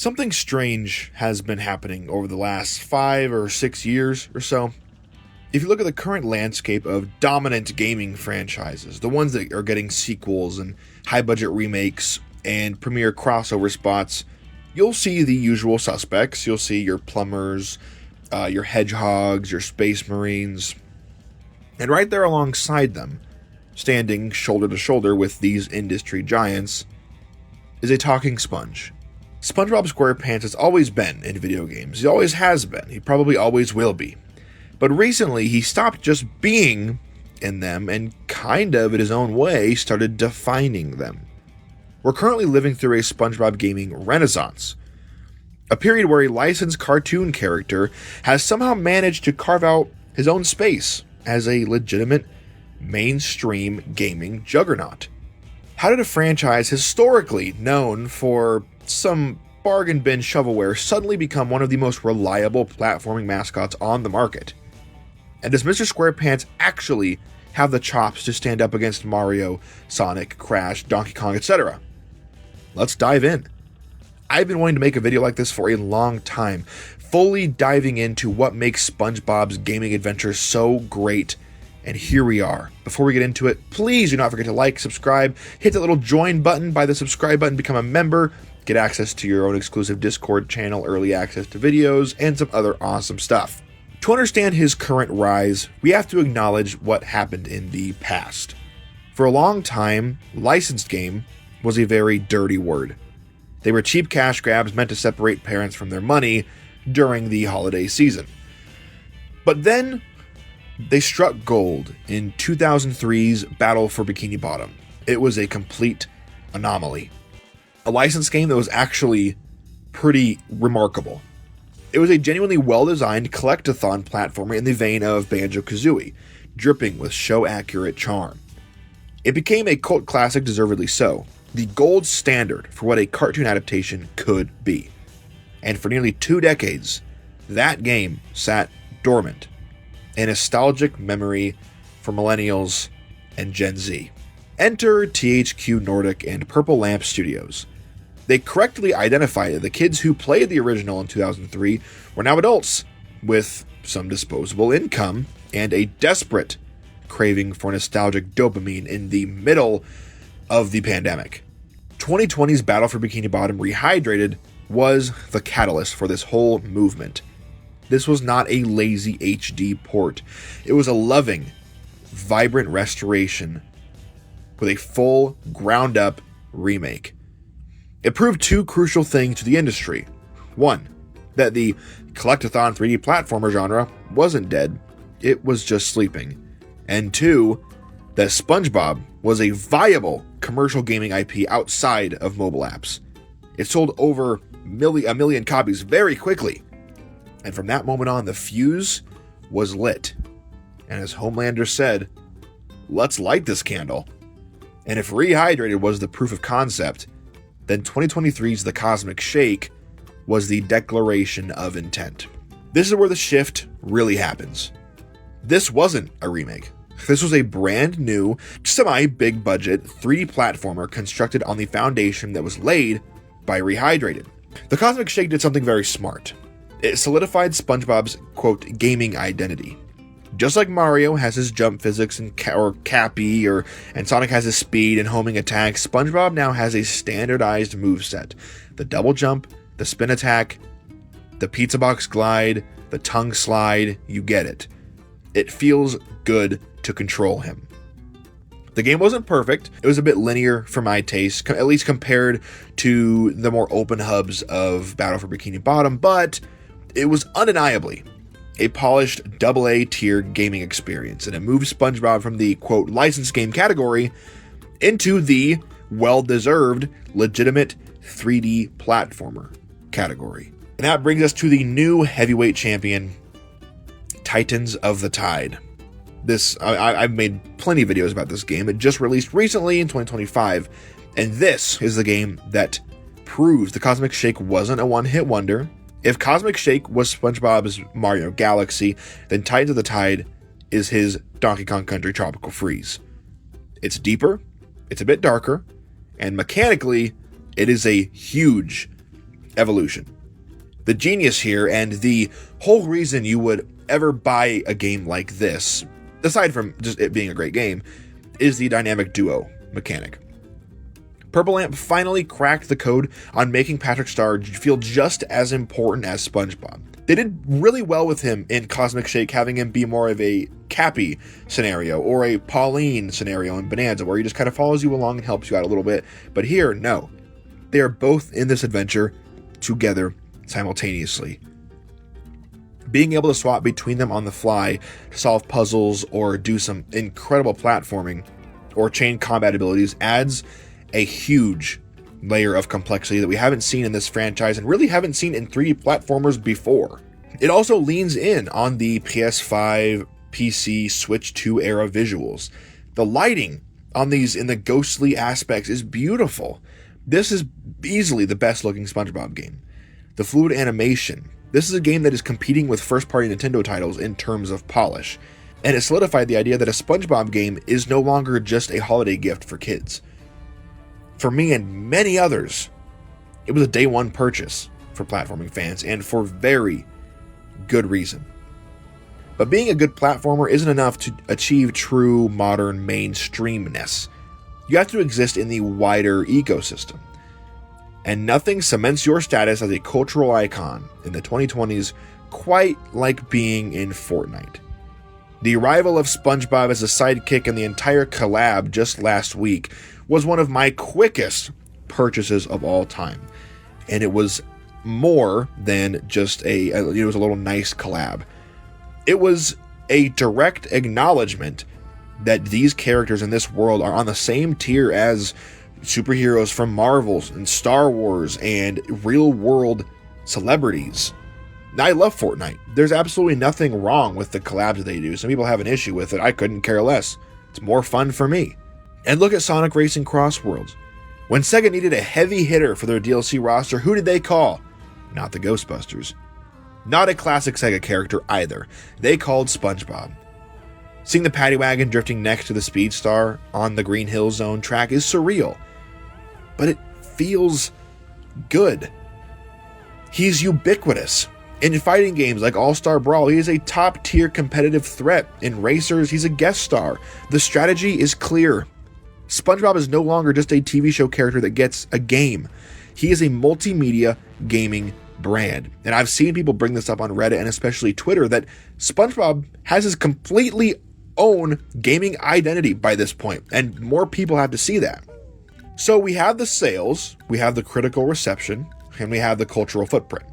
Something strange has been happening over the last 5 or 6 years or so. If you look at the current landscape of dominant gaming franchises, the ones that are getting sequels and high-budget remakes and premier crossover spots, you'll see the usual suspects. You'll see your plumbers, your hedgehogs, your space marines, and right there alongside them, standing shoulder to shoulder with these industry giants, is a talking sponge. SpongeBob SquarePants has always been in video games. He always has been. He probably always will be. But recently, he stopped just being in them and kind of, in his own way, started defining them. We're currently living through a SpongeBob gaming renaissance. A period where a licensed cartoon character has somehow managed to carve out his own space as a legitimate mainstream gaming juggernaut. How did a franchise historically known for some bargain bin shovelware suddenly become one of the most reliable platforming mascots on the market? And does Mr. SquarePants actually have the chops to stand up against Mario, Sonic, Crash, Donkey Kong, etc.? Let's dive in. I've been wanting to make a video like this for a long time, fully diving into what makes SpongeBob's gaming adventure so great. And here we are. Before we get into it, please do not forget to like, subscribe, hit that little join button by the subscribe button, become a member, get access to your own exclusive Discord channel, early access to videos, and some other awesome stuff. To understand his current rise, we have to acknowledge what happened in the past. For a long time, licensed game was a very dirty word. They were cheap cash grabs meant to separate parents from their money during the holiday season. But then, they struck gold in 2003's Battle for Bikini Bottom. It was a complete anomaly. A licensed game that was actually pretty remarkable. It was a genuinely well-designed collectathon platformer in the vein of Banjo-Kazooie, dripping with show-accurate charm. It became a cult classic, deservedly so, the gold standard for what a cartoon adaptation could be. And for nearly 2 decades, that game sat dormant, a nostalgic memory for millennials and Gen Z. Enter THQ Nordic and Purple Lamp Studios. They correctly identified that the kids who played the original in 2003 were now adults with some disposable income and a desperate craving for nostalgic dopamine in the middle of the pandemic. 2020's Battle for Bikini Bottom Rehydrated was the catalyst for this whole movement. This was not a lazy HD port. It was a loving, vibrant restoration with a full, ground-up remake. It proved 2 crucial things to the industry. 1, that the collectathon 3D platformer genre wasn't dead, it was just sleeping. And 2, that SpongeBob was a viable commercial gaming IP outside of mobile apps. It sold over a million copies very quickly. And from that moment on, the fuse was lit. And as Homelander said, let's light this candle. And if Rehydrated was the proof of concept, then 2023's The Cosmic Shake was the declaration of intent. This is where the shift really happens. This wasn't a remake. This was a brand new, semi-big budget 3D platformer constructed on the foundation that was laid by Rehydrated. The Cosmic Shake did something very smart. It solidified SpongeBob's, quote, gaming identity. Just like Mario has his jump physics and Cappy, and Sonic has his speed and homing attacks, SpongeBob now has a standardized moveset. The double jump, the spin attack, the pizza box glide, the tongue slide, you get it. It feels good to control him. The game wasn't perfect. It was a bit linear for my taste, at least compared to the more open hubs of Battle for Bikini Bottom, but it was undeniably a polished AA tier gaming experience, and it moved SpongeBob from the, quote, licensed game category into the well-deserved, legitimate 3D platformer category. And that brings us to the new heavyweight champion, Titans of the Tide. I've made plenty of videos about this game. It just released recently in 2025, and this is the game that proves the Cosmic Shake wasn't a one-hit wonder. If Cosmic Shake was SpongeBob's Mario Galaxy, then Titans of the Tide is his Donkey Kong Country Tropical Freeze. It's deeper, it's a bit darker, and mechanically, it is a huge evolution. The genius here, and the whole reason you would ever buy a game like this, aside from just it being a great game, is the dynamic duo mechanic. Purple Lamp finally cracked the code on making Patrick Star feel just as important as SpongeBob. They did really well with him in Cosmic Shake, having him be more of a Cappy scenario or a Pauline scenario in Bonanza, where he just kind of follows you along and helps you out a little bit. But here, no. They are both in this adventure together simultaneously. Being able to swap between them on the fly to solve puzzles or do some incredible platforming or chain combat abilities adds a huge layer of complexity that we haven't seen in this franchise and really haven't seen in 3D platformers before. It also leans in on the PS5, PC, Switch 2 era visuals. The lighting on these in the ghostly aspects is beautiful. This is easily the best looking SpongeBob game. The fluid animation. This is a game that is competing with first-party Nintendo titles in terms of polish, and it solidified the idea that a SpongeBob game is no longer just a holiday gift for kids. For me and many others, it was a day one purchase for platforming fans, and for very good reason. But being a good platformer isn't enough to achieve true modern mainstreamness. You have to exist in the wider ecosystem. And nothing cements your status as a cultural icon in the 2020s quite like being in Fortnite. The arrival of SpongeBob as a sidekick in the entire collab just last week was one of my quickest purchases of all time. And it was more than just it was a little nice collab. It was a direct acknowledgement that these characters in this world are on the same tier as superheroes from Marvel and Star Wars and real world celebrities. Now, I love Fortnite. There's absolutely nothing wrong with the collabs that they do. Some people have an issue with it. I couldn't care less. It's more fun for me. And look at Sonic Racing Cross Worlds. When Sega needed a heavy hitter for their DLC roster, who did they call? Not the Ghostbusters. Not a classic Sega character either. They called SpongeBob. Seeing the paddy wagon drifting next to the Speed Star on the Green Hill Zone track is surreal, but it feels good. He's ubiquitous. In fighting games like All-Star Brawl, he is a top-tier competitive threat. In racers, he's a guest star. The strategy is clear. SpongeBob is no longer just a TV show character that gets a game. He is a multimedia gaming brand. And I've seen people bring this up on Reddit and especially Twitter that SpongeBob has his completely own gaming identity by this point, and more people have to see that. So we have the sales, we have the critical reception, and we have the cultural footprint.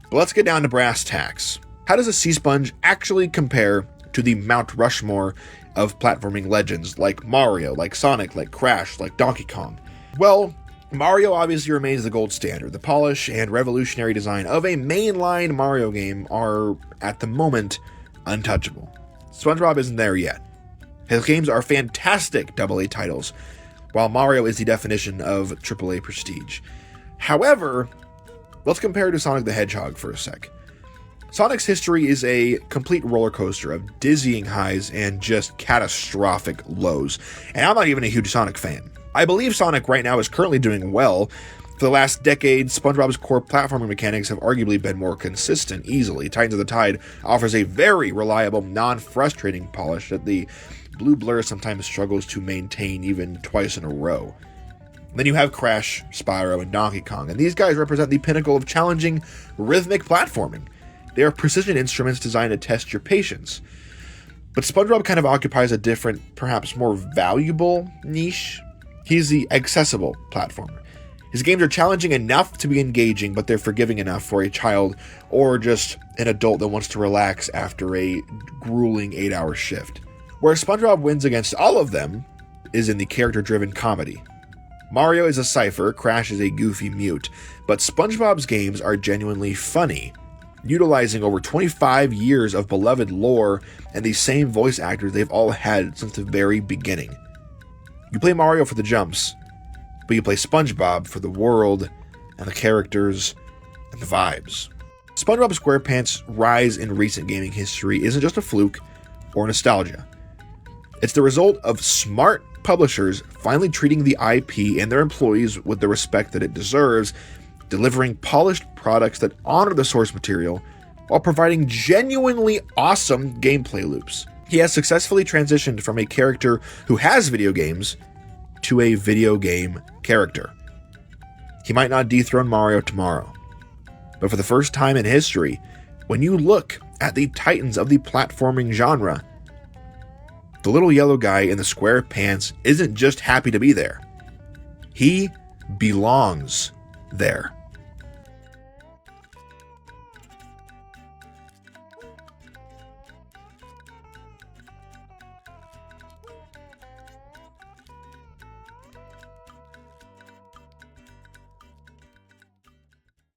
But let's get down to brass tacks. How does a Sea Sponge actually compare to the Mount Rushmore of platforming legends like Mario, like Sonic, like Crash, like Donkey Kong? Well, Mario obviously remains the gold standard. The polish and revolutionary design of a mainline Mario game are, at the moment, untouchable. SpongeBob isn't there yet. His games are fantastic AA titles, while Mario is the definition of AAA prestige. However, let's compare to Sonic the Hedgehog for a sec. Sonic's history is a complete roller coaster of dizzying highs and just catastrophic lows, and I'm not even a huge Sonic fan. I believe Sonic right now is currently doing well. For the last decade, SpongeBob's core platforming mechanics have arguably been more consistent easily. Titans of the Tide offers a very reliable, non-frustrating polish that the Blue Blur sometimes struggles to maintain even twice in a row. Then you have Crash, Spyro, and Donkey Kong, and these guys represent the pinnacle of challenging, rhythmic platforming. They are precision instruments designed to test your patience. But SpongeBob kind of occupies a different, perhaps more valuable niche. He's the accessible platformer. His games are challenging enough to be engaging, but they're forgiving enough for a child or just an adult that wants to relax after a grueling 8-hour shift. Where SpongeBob wins against all of them is in the character-driven comedy. Mario is a cipher, Crash is a goofy mute, but SpongeBob's games are genuinely funny, utilizing over 25 years of beloved lore and the same voice actors they've all had since the very beginning. You play Mario for the jumps, but you play SpongeBob for the world and the characters and the vibes. SpongeBobSquarepants' rise in recent gaming history isn't just a fluke or nostalgia. It's the result of smart publishers finally treating the IP and their employees with the respect that it deserves, delivering polished products that honor the source material while providing genuinely awesome gameplay loops. He has successfully transitioned from a character who has video games to a video game character. He might not dethrone Mario tomorrow, but for the first time in history, when you look at the titans of the platforming genre, the little yellow guy in the square pants isn't just happy to be there. He belongs there.